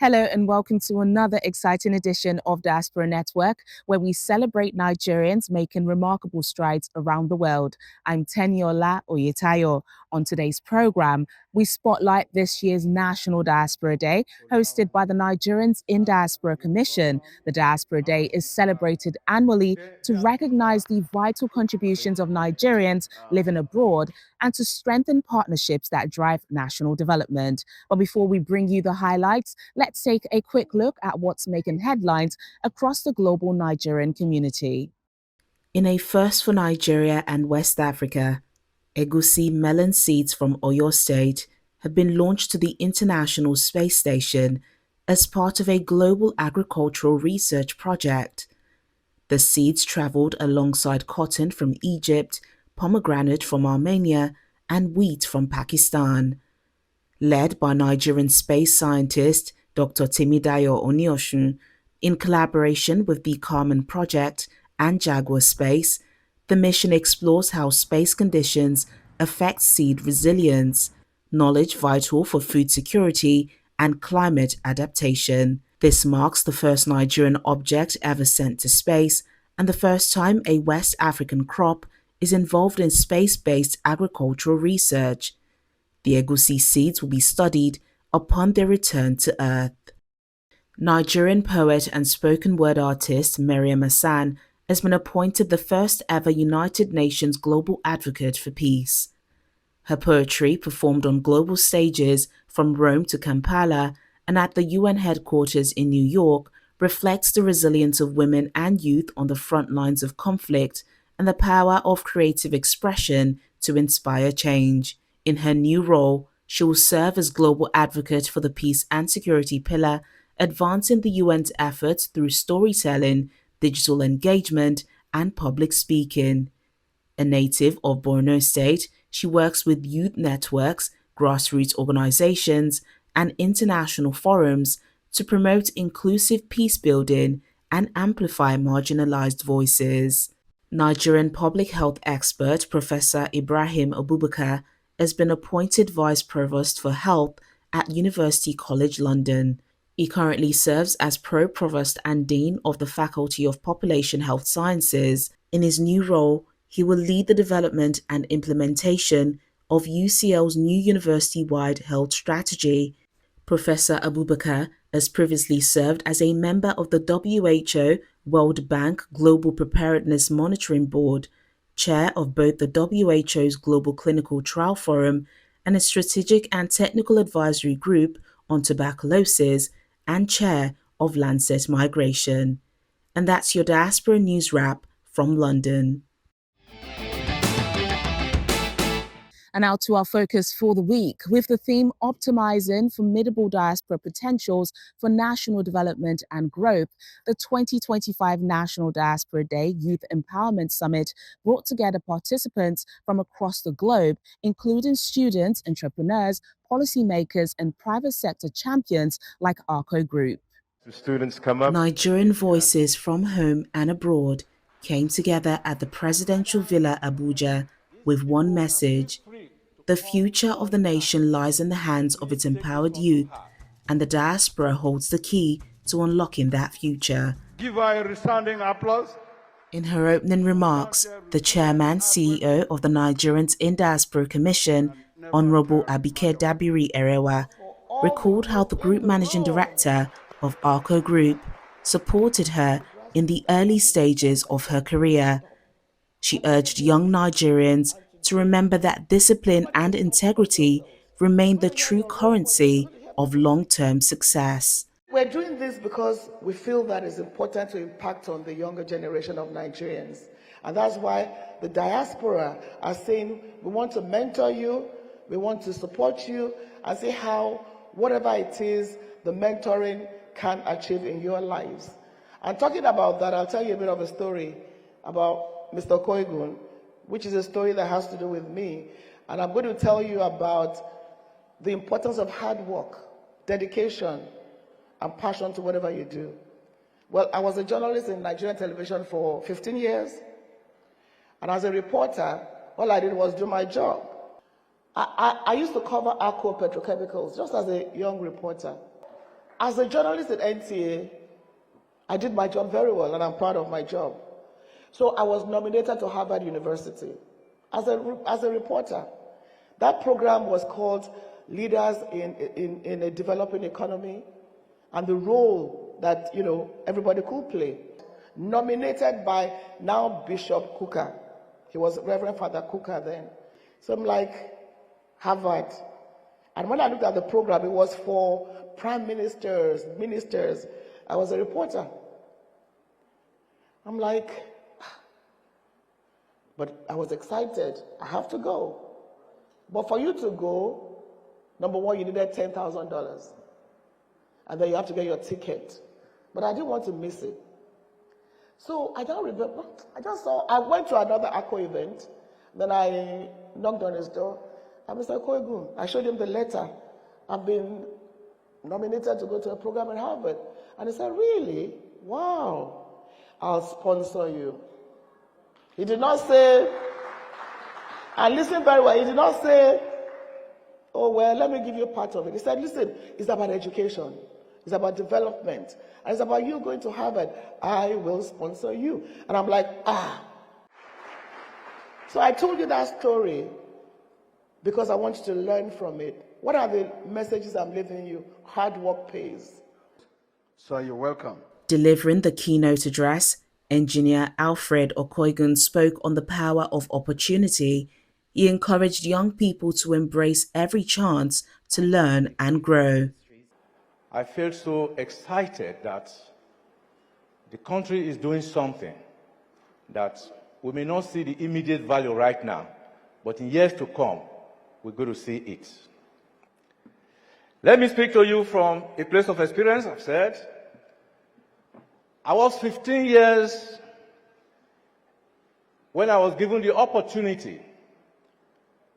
Hello and welcome to another exciting edition of Diaspora Network, where we celebrate Nigerians making remarkable strides around the world. I'm Teniola Oyetayo. On today's program, we spotlight this year's National Diaspora Day, hosted by the Nigerians in Diaspora Commission. The Diaspora Day is celebrated annually to recognize the vital contributions of Nigerians living abroad and to strengthen partnerships that drive national development. But before we bring you the highlights, let's take a quick look at what's making headlines across the global Nigerian community. In a first for Nigeria and West Africa, egusi melon seeds from Oyo State have been launched to the International Space Station as part of a global agricultural research project. The seeds traveled alongside cotton from Egypt, pomegranate from Armenia, and wheat from Pakistan. Led by Nigerian space scientist Dr. Timidayo Oniosun, in collaboration with the Carmen Project and Jaguar Space, the mission explores how space conditions affect seed resilience, knowledge vital for food security, and climate adaptation. This marks the first Nigerian object ever sent to space and the first time a West African crop is involved in space-based agricultural research. The egusi seeds will be studied upon their return to Earth. Nigerian poet and spoken word artist Miriam Hassan has been appointed the first ever United Nations Global Advocate for Peace. Her poetry, performed on global stages from Rome to Kampala and at the UN headquarters in New York, reflects the resilience of women and youth on the front lines of conflict and the power of creative expression to inspire change. In her new role, she will serve as global advocate for the peace and security pillar, advancing the UN's efforts through storytelling, digital engagement, and public speaking. A native of Borno State, she works with youth networks, grassroots organizations, and international forums to promote inclusive peace building and amplify marginalized voices. Nigerian public health expert Professor Ibrahim Abubakar has been appointed Vice Provost for Health at University College London. He currently serves as Pro-Provost and Dean of the Faculty of Population Health Sciences. In his new role, he will lead the development and implementation of UCL's new university-wide health strategy. Professor Abubakar has previously served as a member of the WHO World Bank Global Preparedness Monitoring Board, chair of both the WHO's Global Clinical Trial Forum and a Strategic and Technical Advisory Group on Tuberculosis, and chair of Lancet Migration. And that's your Diaspora News Wrap from London. And now to our focus for the week, with the theme Optimizing Formidable Diaspora Potentials for National Development and Growth. The 2025 National Diaspora Day Youth Empowerment Summit brought together participants from across the globe, including students, entrepreneurs, policymakers, and private sector champions like ARCO Group. Students come up. Nigerian voices from home and abroad came together at the Presidential Villa Abuja with one message: the future of the nation lies in the hands of its empowered youth, and the diaspora holds the key to unlocking that future. Give her a resounding applause. In her opening remarks, the chairman CEO of the Nigerians in Diaspora Commission, Honorable Abike Dabiri Erewa, recalled how the group managing director of ARCO Group supported her in the early stages of her career. She urged young Nigerians to remember that discipline and integrity remain the true currency of long-term success. We're doing this because we feel that it's important to impact on the younger generation of Nigerians. And that's why the diaspora are saying we want to mentor you, we want to support you, and see how whatever it is, the mentoring can achieve in your lives. And talking about that, I'll tell you a bit of a story about Mr. Koigun, which is a story that has to do with me. And I'm going to tell you about the importance of hard work, dedication, and passion to whatever you do. Well, I was a journalist in Nigerian television for 15 years. And as a reporter, all I did was do my job. I used to cover ARCO petrochemicals just as a young reporter. As a journalist at NTA, I did my job very well, and I'm proud of my job. So I was nominated to Harvard University as a reporter. That program was called Leaders in a Developing Economy, and the role that everybody could play. Nominated by now Bishop Kuka. He was Reverend Father Kuka then. So I'm like, Harvard. And when I looked at the program, it was for prime ministers, ministers. I was a reporter. I'm like, but I was excited. I have to go. But for you to go, number one, you needed $10,000. And then you have to get your ticket. But I didn't want to miss it. So I don't remember. I went to another ACO event. Then I knocked on his door. And Mr. Koigun, I showed him the letter. I've been nominated to go to a program at Harvard. And he said, really? Wow. I'll sponsor you. He did not say, and listen very well, he did not say, oh, well, let me give you part of it. He said, listen, it's about education. It's about development. And it's about you going to Harvard. I will sponsor you. And I'm like, So I told you that story because I want you to learn from it. What are the messages I'm leaving you? Hard work pays. So you're welcome. Delivering the keynote address, Engineer Alfred Okoigun spoke on the power of opportunity. He encouraged young people to embrace every chance to learn and grow. I felt so excited that the country is doing something that we may not see the immediate value right now, but in years to come, we're going to see it. Let me speak to you from a place of experience. I've said, I was 15 years when I was given the opportunity.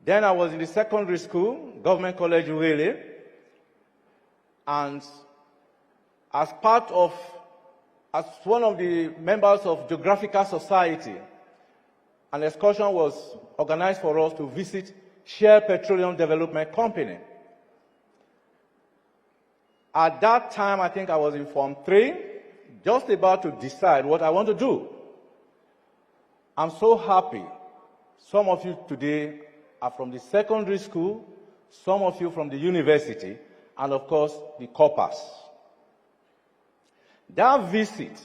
Then I was in the secondary school, Government College Uele, and as one of the members of Geographical Society, an excursion was organized for us to visit Shell Petroleum Development Company. At that time, I think I was in Form 3, just about to decide what I want to do. I'm so happy. Some of you today are from the secondary school, some of you from the university, and of course, the corpus. That visit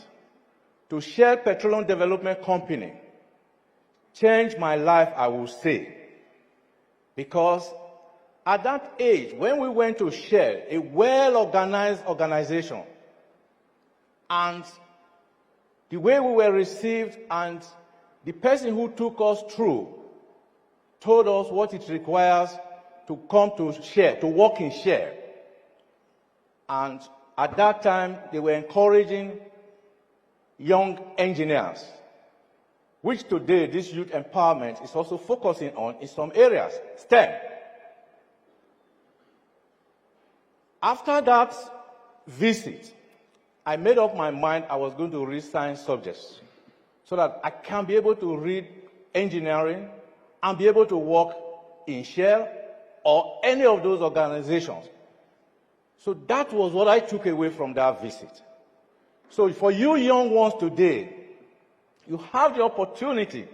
to Shell Petroleum Development Company changed my life, I will say, because at that age, when we went to Shell, a well-organized organization, and the way we were received and the person who took us through told us what it requires to come to Shell, to work in Shell. And at that time, they were encouraging young engineers, which today this youth empowerment is also focusing on in some areas, STEM. After that visit, I made up my mind I was going to read science subjects so that I can be able to read engineering and be able to work in Shell or any of those organizations. So that was what I took away from that visit. So for you young ones today, you have the opportunity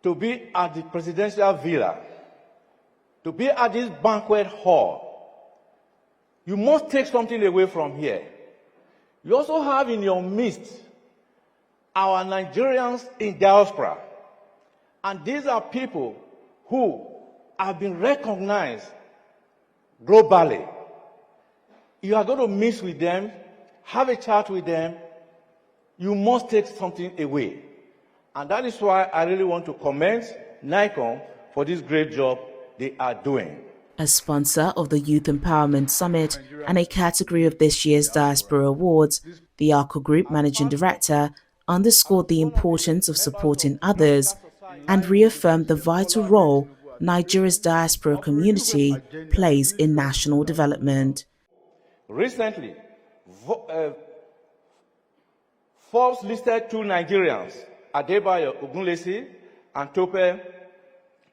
to be at the presidential villa, to be at this banquet hall. You must take something away from here. You also have in your midst our Nigerians in diaspora. And these are people who have been recognized globally. You are going to meet with them, have a chat with them. You must take something away. And that is why I really want to commend NICOM for this great job they are doing. A sponsor of the Youth Empowerment Summit and a category of this year's Diaspora Awards, the ARCO Group Managing Director underscored the importance of supporting others and reaffirmed the vital role Nigeria's diaspora community plays in national development. Recently, Forbes listed two Nigerians, Adebayo Ogunlesi and Tope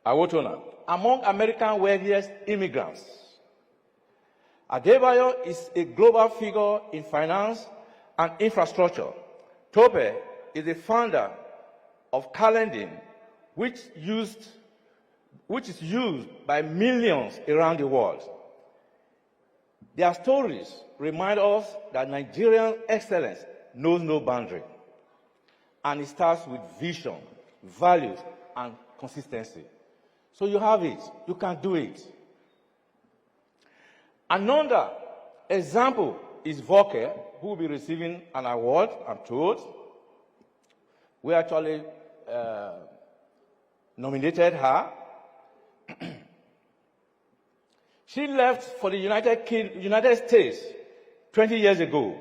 Awotona, among American wealthiest immigrants. Adebayo is a global figure in finance and infrastructure. Tope is the founder of Calendin, which is used by millions around the world. Their stories remind us that Nigerian excellence knows no boundary, and it starts with vision, values, and consistency. So you have it. You can do it. Another example is Volker, who will be receiving an award, I'm told. We actually nominated her. She left for the United States 20 years ago.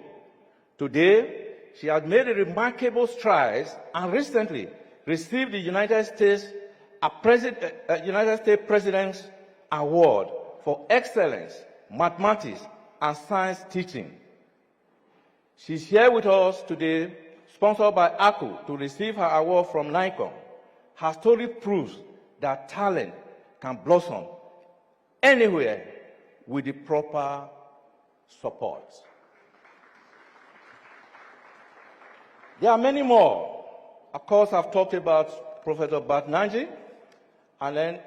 Today, she has made a remarkable strides and recently received the United States President's Award for Excellence, Mathematics, and Science Teaching. She's here with us today, sponsored by ACU, to receive her award from NICOM. Her story proves that talent can blossom anywhere with the proper support. There are many more. Of course, I've talked about Professor Batnanji, and then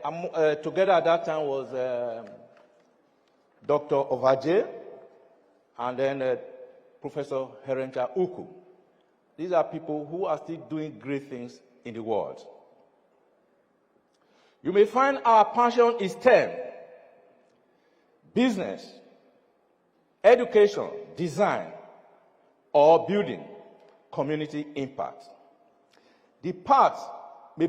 together at that time was Dr. Ovaje, and then Professor Herencha Uku. These are people who are still doing great things in the world. You may find our passion is STEM, business, education, design, or building community impact. The path may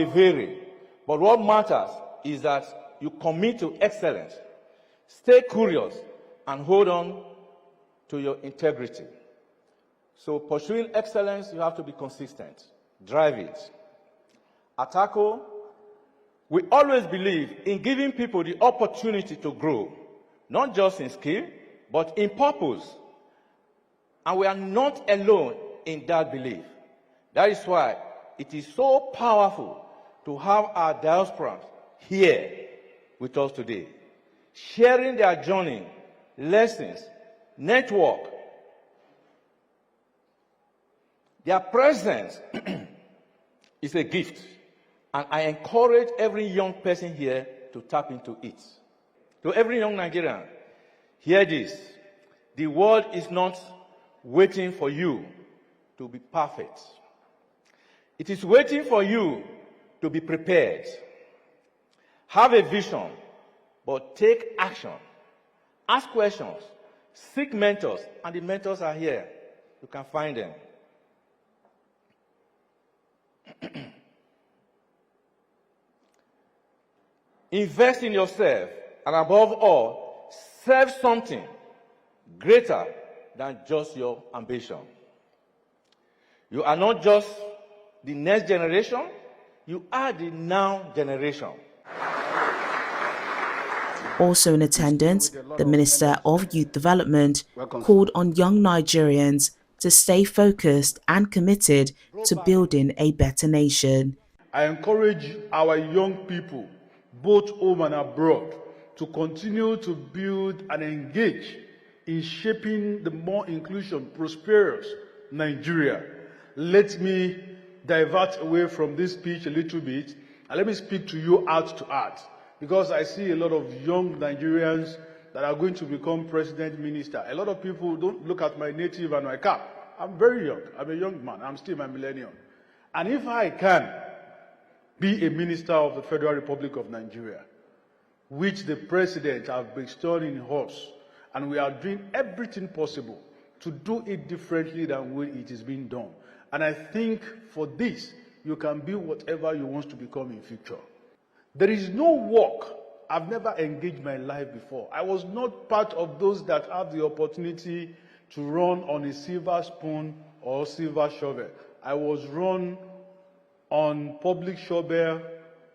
vary, but what matters is that you commit to excellence, stay curious, and hold on to your integrity. So pursuing excellence, you have to be consistent. Drive it. At ACU, we always believe in giving people the opportunity to grow, not just in skill, but in purpose. And we are not alone in that belief. That is why it is so powerful to have our diaspora here with us today, sharing their journey, lessons, network. Their presence is a gift, and I encourage every young person here to tap into it. To every young Nigerian, hear this. The world is not waiting for you to be perfect. It is waiting for you to be prepared. Have a vision, but take action. Ask questions. Seek mentors, and the mentors are here. You can find them. Invest in yourself, and above all, serve something greater than just your ambition. You are not just the next generation, you are the now generation. Also in attendance, the Minister of Youth Development called on young Nigerians to stay focused and committed to building a better nation. I encourage our young people, both home and abroad, to continue to build and engage in shaping the more inclusive, prosperous Nigeria. Let me divert away from this speech a little bit, and let me speak to you heart to heart, because I see a lot of young Nigerians that are going to become president, minister. A lot of people don't look at my native and my cap. I'm very young. I'm a young man. I'm still a millennium. And if I can be a minister of the Federal Republic of Nigeria, which the president has bestowed in us, and we are doing everything possible to do it differently than the way it is being done. And I think for this, you can be whatever you want to become in future. There is no work I've never engaged my life before. I was not part of those that have the opportunity to run on a silver spoon or silver shovel. I was run on public shovel,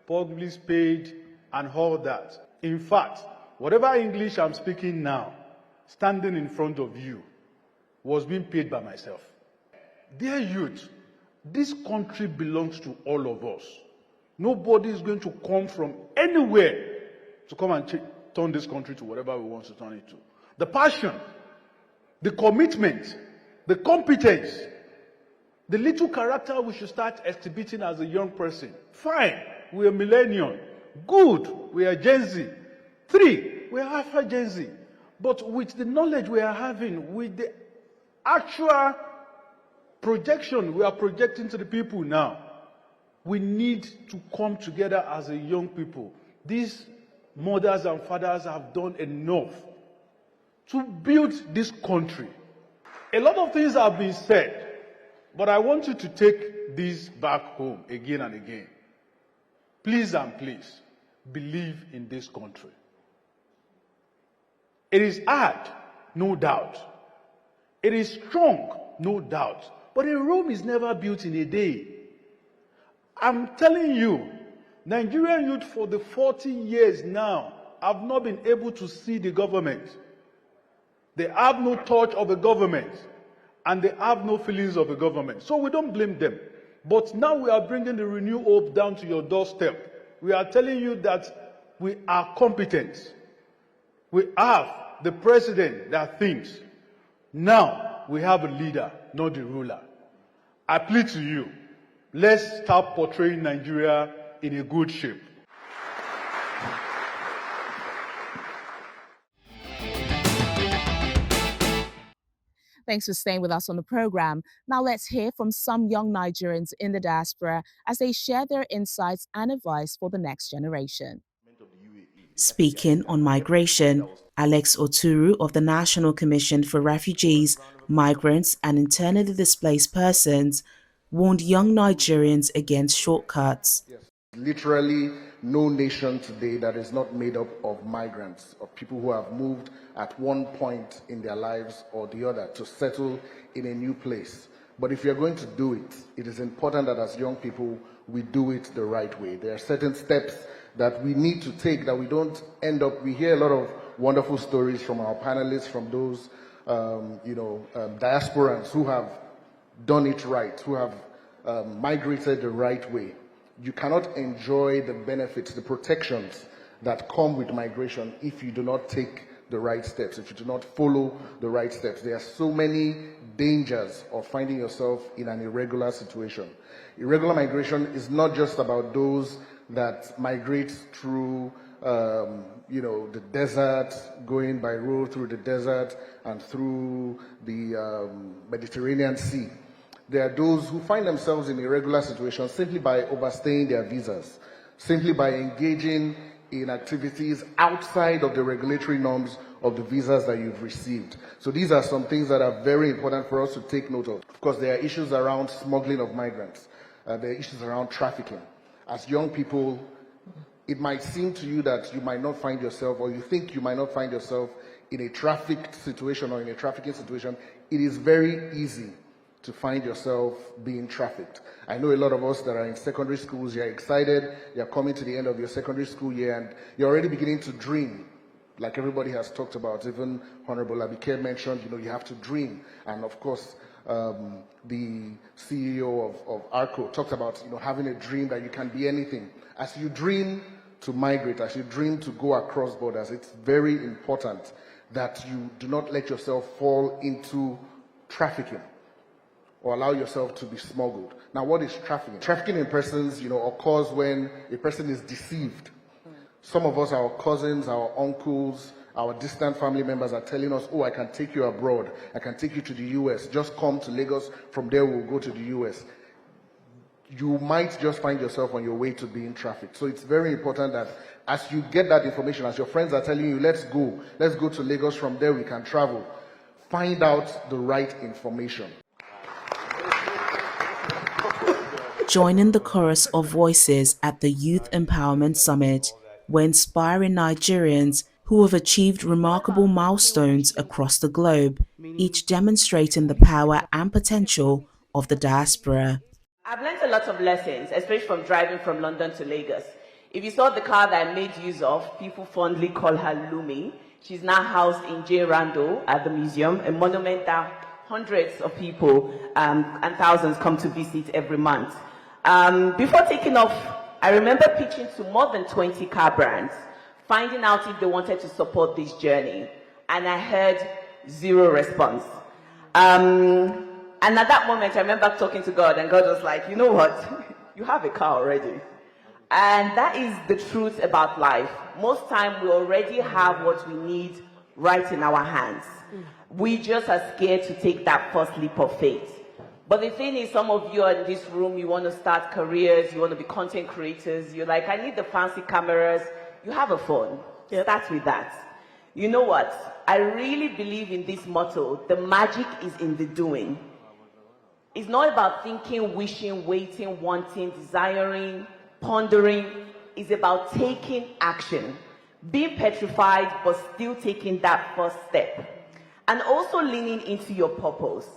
public spade, and all that. In fact, whatever English I'm speaking now, standing in front of you, was being paid by myself. Dear youth, this country belongs to all of us. Nobody is going to come from anywhere to come and turn this country to whatever we want to turn it to. The passion, the commitment, the competence, the little character we should start exhibiting as a young person. Fine, we are millennial. Good, we are Gen Z. 3, we are Alpha Gen Z. But with the knowledge we are having, with the actual projection we are projecting to the people now, we need to come together as a young people. These mothers and fathers have done enough to build this country. A lot of things have been said, but I want you to take this back home again and again. Please and please, believe in this country. It is hard, no doubt. It is strong, no doubt. But a Rome is never built in a day. I'm telling you, Nigerian youth for the 40 years now have not been able to see the government. They have no touch of the government, and they have no feelings of the government. So we don't blame them. But now we are bringing the renewed hope down to your doorstep. We are telling you that we are competent. We have the president that thinks. Now we have a leader, not the ruler. I plead to you, let's start portraying Nigeria in a good shape. Thanks for staying with us on the program. Now let's hear from some young Nigerians in the diaspora as they share their insights and advice for the next generation. Speaking on migration, Alex Oturu of the National Commission for Refugees, Migrants and Internally Displaced Persons warned young Nigerians against shortcuts. Literally no nation today that is not made up of migrants, of people who have moved at one point in their lives or the other to settle in a new place. But if you're going to do it, it is important that as young people, we do it the right way. There are certain steps that we need to take that we don't end up, we hear a lot of wonderful stories from our panelists, from those, diasporans who have done it right, who have migrated the right way. You cannot enjoy the benefits, the protections that come with migration if you do not take the right steps, if you do not follow the right steps. There are so many dangers of finding yourself in an irregular situation. Irregular migration is not just about those that migrate through the desert, going by road through the desert and through the Mediterranean Sea. There are those who find themselves in irregular situations simply by overstaying their visas, simply by engaging in activities outside of the regulatory norms of the visas that you've received. So these are some things that are very important for us to take note of. Of course, there are issues around smuggling of migrants. There are issues around trafficking. As young people, it might seem to you that you might not find yourself, or you think you might not find yourself in a trafficked situation or in a trafficking situation. It is very easy to find yourself being trafficked. I know a lot of us that are in secondary schools, you're excited, you're coming to the end of your secondary school year, and you're already beginning to dream, like everybody has talked about. Even Honorable Abike mentioned, you have to dream. And of course, the CEO of ARCO talked about, having a dream that you can be anything. As you dream to migrate, as you dream to go across borders, it's very important that you do not let yourself fall into trafficking or allow yourself to be smuggled. Now, what is trafficking? Trafficking in persons, occurs when a person is deceived. Some of us, our cousins, our uncles, our distant family members are telling us, oh, I can take you abroad. I can take you to the US. Just come to Lagos. From there, we'll go to the US. You might just find yourself on your way to being trafficked. So it's very important that as you get that information, as your friends are telling you, let's go to Lagos. From there, we can travel. Find out the right information. Joining the chorus of voices at the Youth Empowerment Summit were inspiring Nigerians who have achieved remarkable milestones across the globe, each demonstrating the power and potential of the diaspora. I've learned a lot of lessons, especially from driving from London to Lagos. If you saw the car that I made use of, people fondly call her Lumi. She's now housed in J. Randall at the museum, a monument that hundreds of people and thousands come to visit every month. Before taking off, I remember pitching to more than 20 car brands, finding out if they wanted to support this journey. And I heard zero response. And at that moment, I remember talking to God, and God was like, you know what? You have a car already. And that is the truth about life. Most time, we already have what we need right in our hands. We just are scared to take that first leap of faith. But the thing is, some of you are in this room, you want to start careers, you want to be content creators, you're like, I need the fancy cameras. You have a phone. Start with that. You know what? I really believe in this motto, the magic is in the doing. It's not about thinking, wishing, waiting, wanting, desiring, pondering. It's about taking action. Being petrified, but still taking that first step. And also leaning into your purpose.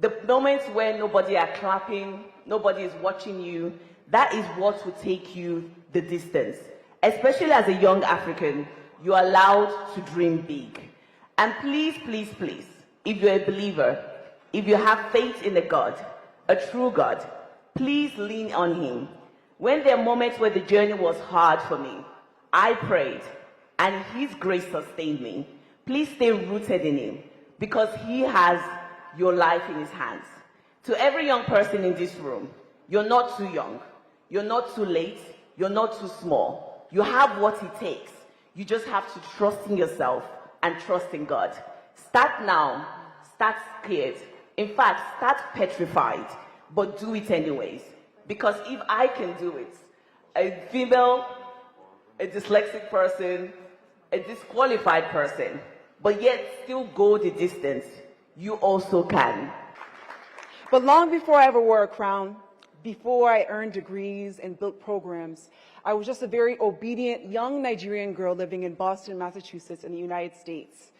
The moments where nobody are clapping, nobody is watching you, that is what will take you the distance. Especially as a young African, you're allowed to dream big. And please, please, please, if you're a believer, if you have faith in a God, a true God, please lean on Him. When there are moments where the journey was hard for me, I prayed, and His grace sustained me. Please stay rooted in Him, because He has your life in His hands. To every young person in this room, you're not too young, you're not too late, you're not too small. You have what it takes. You just have to trust in yourself and trust in God. Start now, start scared. In fact, start petrified, but do it anyways. Because if I can do it, a female, a dyslexic person, a disqualified person, but yet still go the distance, you also can. But long before I ever wore a crown, before I earned degrees and built programs, I was just a very obedient young Nigerian girl living in Boston, Massachusetts in the United States.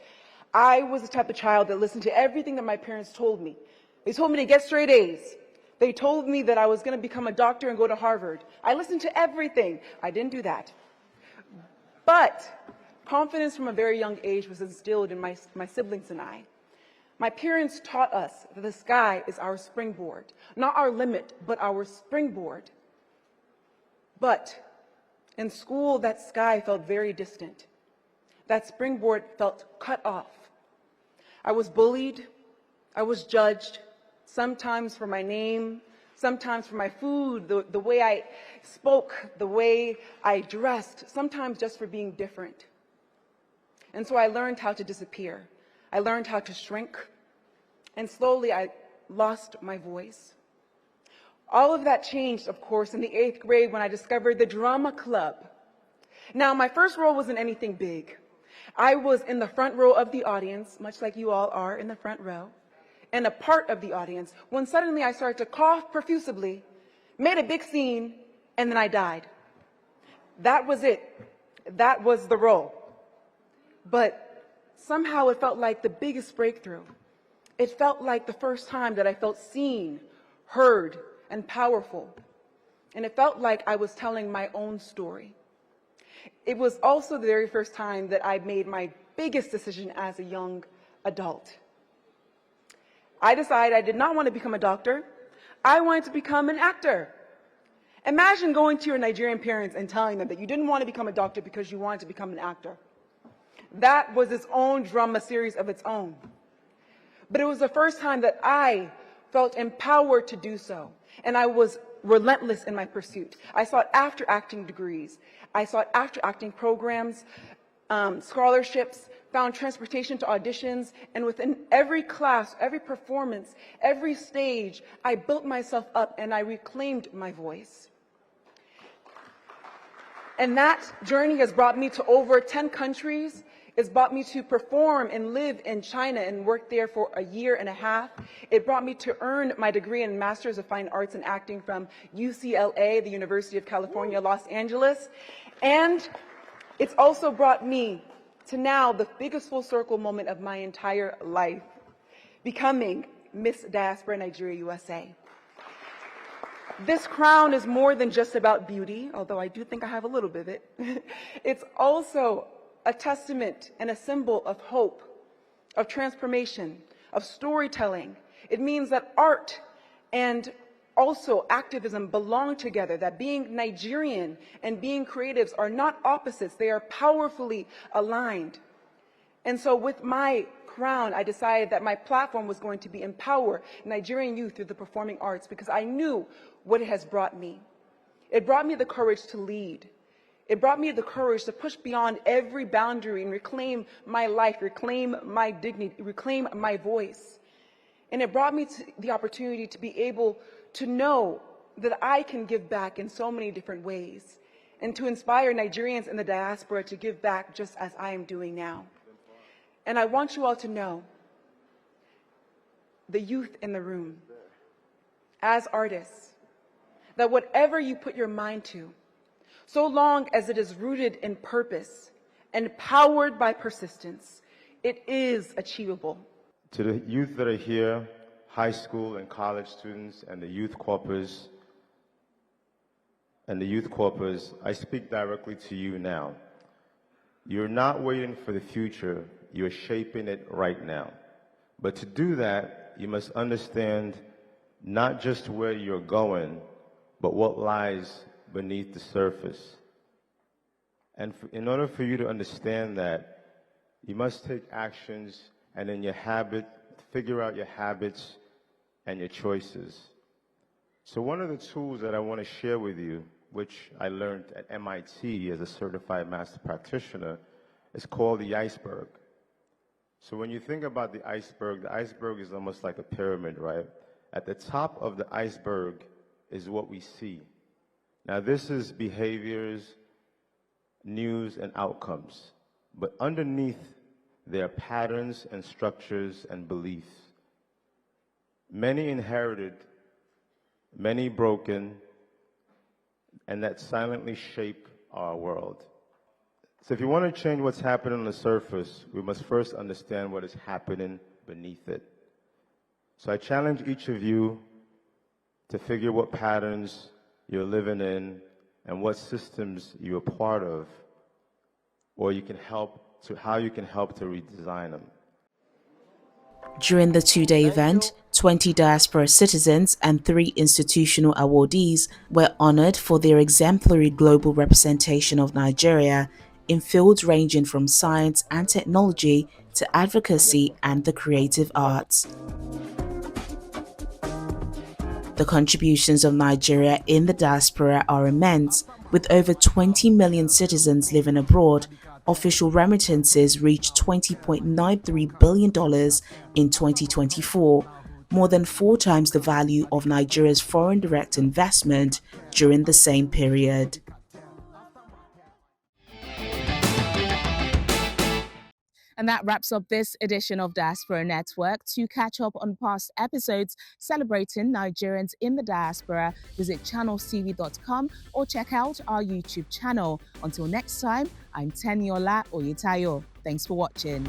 I was the type of child that listened to everything that my parents told me. They told me to get straight A's. They told me that I was going to become a doctor and go to Harvard. I listened to everything. I didn't do that. But confidence from a very young age was instilled in my siblings and I. My parents taught us that the sky is our springboard, not our limit, but our springboard. But in school, that sky felt very distant. That springboard felt cut off. I was bullied. I was judged, sometimes for my name, sometimes for my food, the way I spoke, the way I dressed, sometimes just for being different. And so I learned how to disappear. I learned how to shrink, and slowly I lost my voice. All of that changed, of course, in the 8th grade when I discovered the drama club. Now, my first role wasn't anything big. I was in the front row of the audience, much like you all are in the front row, and a part of the audience, when suddenly I started to cough profusely, made a big scene, and then I died. That was it. That was the role. But somehow it felt like the biggest breakthrough. It felt like the first time that I felt seen, heard, and powerful. And it felt like I was telling my own story. It was also the very first time that I made my biggest decision as a young adult. I decided I did not want to become a doctor. I wanted to become an actor. Imagine going to your Nigerian parents and telling them that you didn't want to become a doctor because you wanted to become an actor. That was its own drama series of its own. But it was the first time that I felt empowered to do so. And I was relentless in my pursuit. I sought after acting degrees. I sought after acting programs, scholarships, found transportation to auditions, and within every class, every performance, every stage, I built myself up and I reclaimed my voice. And that journey has brought me to over 10 countries. It's brought me to perform and live in China and work there for a year and a half. It brought me to earn my degree in Masters of Fine Arts in Acting from UCLA, the University of California, Los Angeles. And it's also brought me to now the biggest full circle moment of my entire life, becoming Miss Diaspora Nigeria USA. This crown is more than just about beauty, although I do think I have a little bit of it. It's also a testament and a symbol of hope, of transformation, of storytelling. It means that art and also activism belong together, that being Nigerian and being creatives are not opposites, they are powerfully aligned. And so with my crown, I decided that my platform was going to be empower Nigerian youth through the performing arts, because I knew what it has brought me. It brought me the courage to lead. It brought me the courage to push beyond every boundary and reclaim my life, reclaim my dignity, reclaim my voice. And it brought me to the opportunity to be able to know that I can give back in so many different ways, and to inspire Nigerians in the diaspora to give back just as I am doing now. And I want you all to know, the youth in the room, as artists, that whatever you put your mind to, so long as it is rooted in purpose and powered by persistence, it is achievable. To the youth that are here, high school and college students and the youth corpus, I speak directly to you now. You're not waiting for the future, you're shaping it right now. But to do that, you must understand not just where you're going, but what lies beneath the surface. And in order for you to understand that, you must take actions and in your habit, figure out your habits and your choices. So one of the tools that I want to share with you, which I learned at MIT as a certified master practitioner, is called the iceberg. So when you think about the iceberg is almost like a pyramid, right? At the top of the iceberg is what we see. Now this is behaviors, news, and outcomes. But underneath, there are patterns and structures and beliefs. Many inherited, many broken, and that silently shape our world. So if you want to change what's happening on the surface, we must first understand what is happening beneath it. So I challenge each of you to figure what patterns you're living in and what systems you're part of, or how you can help to redesign them. During the two-day event, 20 diaspora citizens and 3 institutional awardees were honored for their exemplary global representation of Nigeria in fields ranging from science and technology to advocacy and the creative arts. The contributions of Nigeria in the diaspora are immense. With over 20 million citizens living abroad, official remittances reached $20.93 billion in 2024, more than 4 times the value of Nigeria's foreign direct investment during the same period. And that wraps up this edition of Diaspora Network. To catch up on past episodes celebrating Nigerians in the diaspora, visit channelstv.com or check out our YouTube channel. Until next time, I'm Teniola Oyetayo. Thanks for watching.